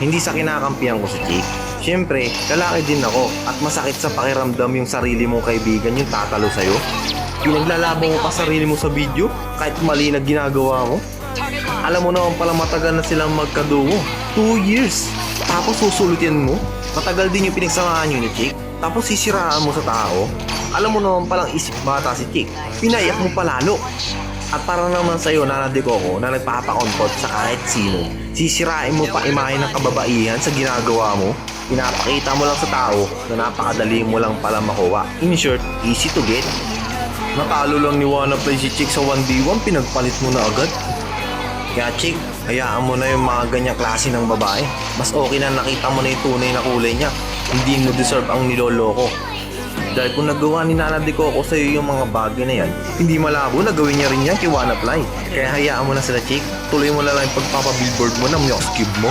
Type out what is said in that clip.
Hindi sa kinakampihan ko si Chick. Siyempre, lalaki din ako at masakit sa pakiramdam yung sarili mong kaibigan yung tatalo sa'yo. Pinaglalaban mo pa sarili mo sa video kahit mali na ginagawa mo. Alam mo naman pala matagal na silang magkadugo. 2 years. Tapos susulutin mo. Matagal din yung pinagsamahan nyo ni Chick. Tapos sisiraan mo sa tao. Alam mo naman palang isip bata si Chick. Pinaiyak mo palalo. At para naman sa'yo, Nana de Coco, na nagpapakompot sa kahit sino, sisirain mo pa imahe ng kababaihan sa ginagawa mo. Pinapakita mo lang sa tao na napakadali mo lang pala makuha. In short, easy to get. Natalo lang ni Wannaplay si Chick sa 1v1, pinagpalit mo na agad. Kaya Chick, hayaan mo na yung mga ganyang klase ng babae. Mas okay na nakita mo na yung tunay na kulay niya. Hindi mo deserve ang niloloko. Dahil kung nagawa ni Nana de Coco sa'yo yung mga bagay na yan, hindi malabo na gawin niya rin yan kay Wannaplay. Kaya hayaan mo na sila Chick. Tuloy mo na lang yung pagpapabillboard mo na Myox Cube mo.